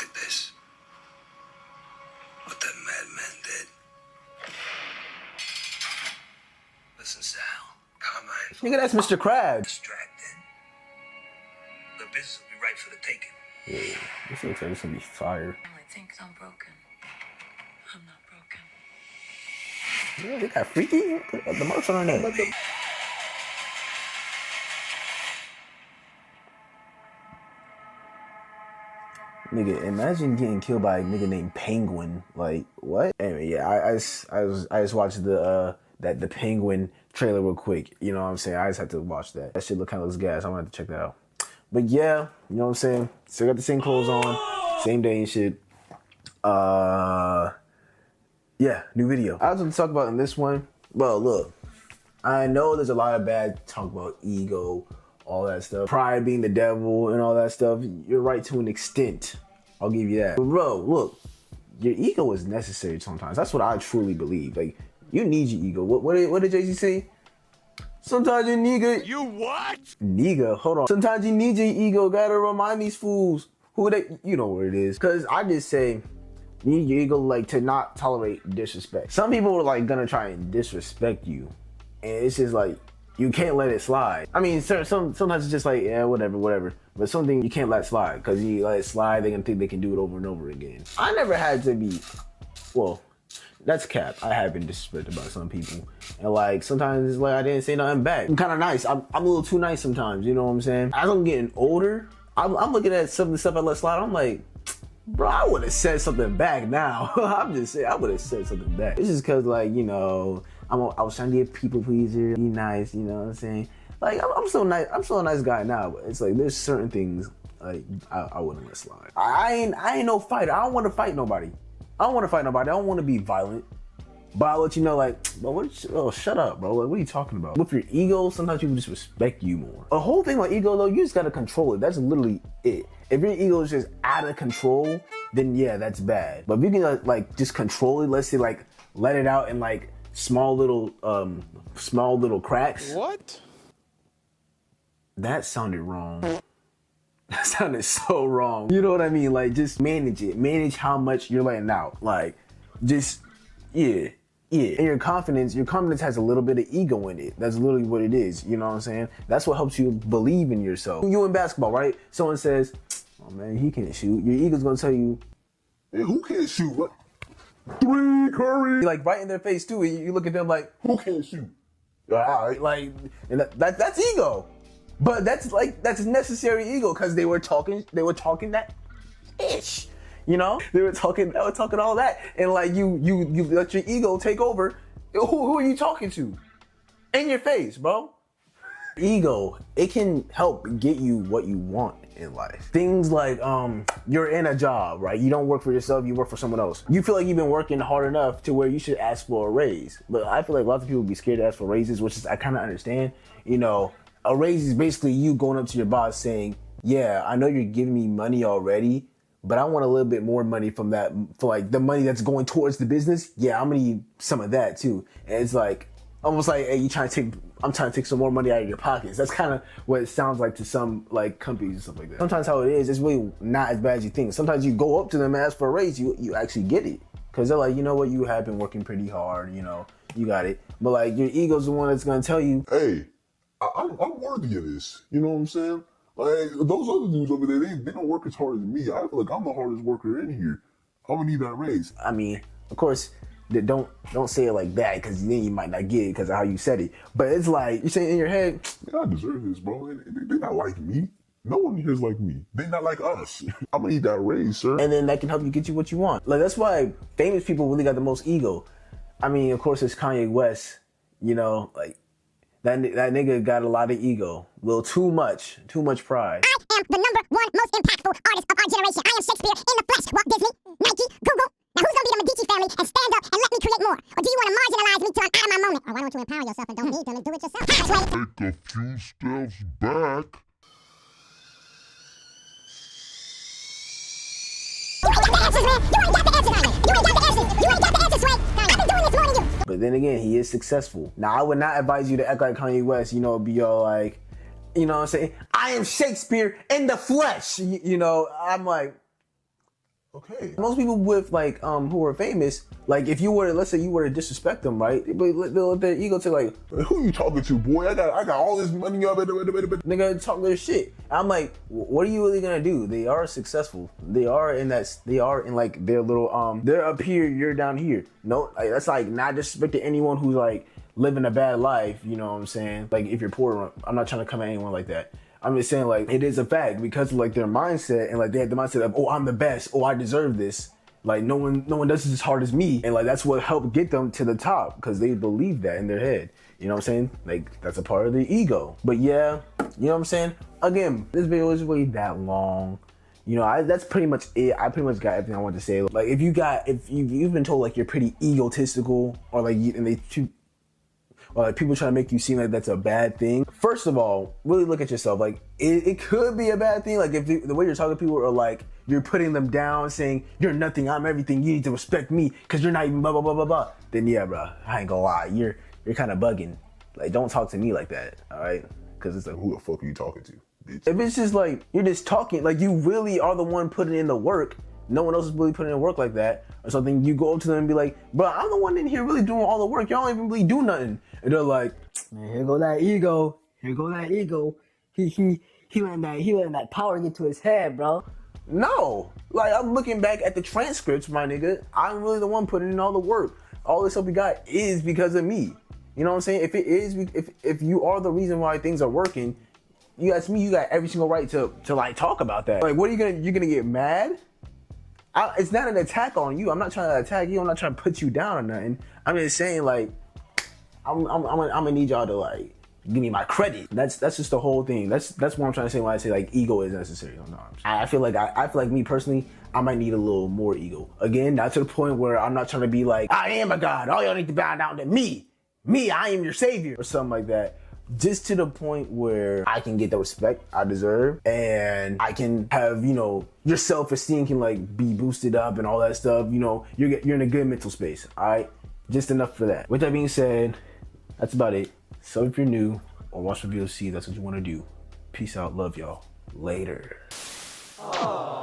at this. What that madman did. Listen, Sal. Calm mind. Nigga, that's Mr. Krabs. Distracted. The business will be right for the taking. Yeah, this looks like it's gonna be fire. Family thinks I'm broken. I'm not broken. Yeah, they got freaky. The marks on her neck. Nigga, imagine getting killed by a nigga named Penguin. Like, what? Anyway, yeah, I just watched the Penguin trailer real quick. You know what I'm saying? I just had to watch that. That shit kind of looks gas. I'm gonna have to check that out. But yeah, you know what I'm saying? Still got the same clothes on, same day and shit. Yeah, new video. I was gonna talk about in this one. Well, look, I know there's a lot of bad talk about ego, all that stuff. Pride being the devil and all that stuff. You're right to an extent. I'll give you that. But bro, look, your ego is necessary sometimes. That's what I truly believe. Like, you need your ego. What did Jay-Z say? Sometimes you nigga. You what? Nigga, hold on. Sometimes you need your ego. Gotta remind these fools who they. You know what it is. Cause I just say, you need your ego like to not tolerate disrespect. Some people are like gonna try and disrespect you, and it's just like you can't let it slide. I mean, sometimes it's just like yeah, whatever. But something you can't let slide, cause you let it slide, they're gonna think they can do it over and over again. I never had to be, well. That's cap. I have been disrespected by some people. And like, sometimes it's like I didn't say nothing back. I'm kind of nice. I'm a little too nice sometimes, you know what I'm saying? As I'm getting older, I'm looking at some of the stuff I let slide. I'm like, bro, I would have said something back now. I'm just saying, I would have said something back. It's just cause like, you know, I was trying to be a people pleaser, be nice, you know what I'm saying? Like, I'm so nice. I'm still a nice guy now, but it's like, there's certain things like I wouldn't let slide. I ain't no fighter. I don't want to fight nobody. I don't want to fight nobody. I don't want to be violent. But I'll let you know, like, bro, shut up, bro. Like, what are you talking about? With your ego, sometimes people just respect you more. A whole thing about ego, though, you just got to control it. That's literally it. If your ego is just out of control, then yeah, that's bad. But if you can, like, just control it, let's say, like, let it out in, like, small little cracks. What? That sounded wrong. That sounded so wrong. You know what I mean? Like, just manage it. Manage how much you're letting out. Like, just, yeah. And your confidence has a little bit of ego in it. That's literally what it is. You know what I'm saying? That's what helps you believe in yourself. You in basketball, right? Someone says, oh man, he can't shoot. Your ego's gonna tell you, hey, who can't shoot? What? 3 Curry. Like, right in their face too. And you look at them like, who can't shoot? All right. Like, and that's ego. But that's necessary ego because they were talking that ish, you know? They were talking all that. And like you let your ego take over. Who are you talking to? In your face, bro. Ego, it can help get you what you want in life. Things like you're in a job, right? You don't work for yourself, you work for someone else. You feel like you've been working hard enough to where you should ask for a raise. But I feel like lots of people be scared to ask for raises, which is I kind of understand, you know. A raise is basically you going up to your boss saying, yeah, I know you're giving me money already, but I want a little bit more money from that, for like the money that's going towards the business. Yeah, I'm gonna need some of that too. And it's like, almost like, hey, I'm trying to take some more money out of your pockets. That's kind of what it sounds like to some like companies and stuff like that. Sometimes how it is, it's really not as bad as you think. Sometimes you go up to them and ask for a raise, you actually get it. Cause they're like, you know what, you have been working pretty hard, you know, you got it. But like your ego's the one that's gonna tell you, hey, I'm worthy of this. You know what I'm saying? Like, those other dudes over there, they don't work as hard as me. I feel like I'm the hardest worker in here. I'm gonna need that raise. I mean, of course, don't say it like that, because then you might not get it because of how you said it. But it's like, you say in your head, yeah, I deserve this, bro. They're not like me. No one here is like me. They're not like us. I'm gonna need that raise, sir. And then that can help you get you what you want. Like, that's why famous people really got the most ego. I mean, of course, it's Kanye West, you know, like, that nigga got a lot of ego. A little too much pride. I am the #1 most impactful artist of our generation. I am Shakespeare in the flesh. Walt Disney, Nike, Google. Now who's gonna be the Medici family and stand up and let me create more? Or do you want to marginalize me till I'm out of my moment? Or why don't you empower yourself and don't need them and do it yourself? That's right. Take a few steps back. You ain't got the answers, man. You ain't got the answers, Kanye. You ain't got the answers. You ain't got the answers, Sway. I've been doing this more than you. But then again, he is successful. Now, I would not advise you to act like Kanye West, you know, be all like, you know what I'm saying? I am Shakespeare in the flesh. You know, I'm like, Okay. Most people with like who are famous, like if you were to, let's say you were to disrespect them, right? They'll let their ego to like, Who you talking to, boy? I got all this money. nigga talk their shit. I'm like, what are you really gonna do? They are successful. They are in like their little they're up here, you're down here. No, like, that's like not disrespecting anyone who's like living a bad life, you know what I'm saying? Like if you're poor, I'm not trying to come at anyone like that. I'm just saying like it is a fact because of like their mindset and like they have the mindset of, oh, I'm the best, oh, I deserve this. Like no one does this as hard as me, and like that's what helped get them to the top because they believe that in their head. You know what I'm saying? Like that's a part of the ego. But yeah, you know what I'm saying? Again, this video isn't really that long. You know, that's pretty much it. I pretty much got everything I wanted to say. Like if you've been told like you're pretty egotistical or like or like people trying to make you seem like that's a bad thing. First of all, really look at yourself. Like it could be a bad thing. Like if the way you're talking to people are like you're putting them down, saying you're nothing, I'm everything. You need to respect me because you're not even blah blah blah blah blah. Then yeah, bro, I ain't gonna lie, you're kind of bugging. Like don't talk to me like that, all right? Because it's like, who the fuck are you talking to, bitch? If it's just like you're just talking, like you really are the one putting in the work. No one else is really putting in work like that or something. You go up to them and be like, bro, I'm the one in here really doing all the work. Y'all don't even really do nothing. And they're like, man, here go that ego. Here go that ego. He letting that power get to his head, bro. no. Like I'm looking back at the transcripts, my nigga. I'm really the one putting in all the work. All this stuff we got is because of me. You know what I'm saying? If it is, if you are the reason why things are working, you ask me, you got every single right to like talk about that. Like, what are you gonna get mad? It's not an attack on you. I'm not trying to attack you. I'm not trying to put you down or nothing. I'm just saying like, I'm gonna need y'all to like give me my credit. That's just the whole thing. That's what I'm trying to say when I say like ego is necessary. No, I feel like me personally, I might need a little more ego. Again, not to the point where I'm not trying to be like, I am a god. All y'all need to bow down to me. Me, I am your savior or something like that. Just to the point where I can get the respect I deserve and I can have, you know, your self-esteem can like be boosted up and all that stuff. You know, you're in a good mental space. All right, just enough for that. With that being said, that's about it. So if you're new or watch the VOC, that's what you want to do. Peace out. Love y'all. Later. Aww.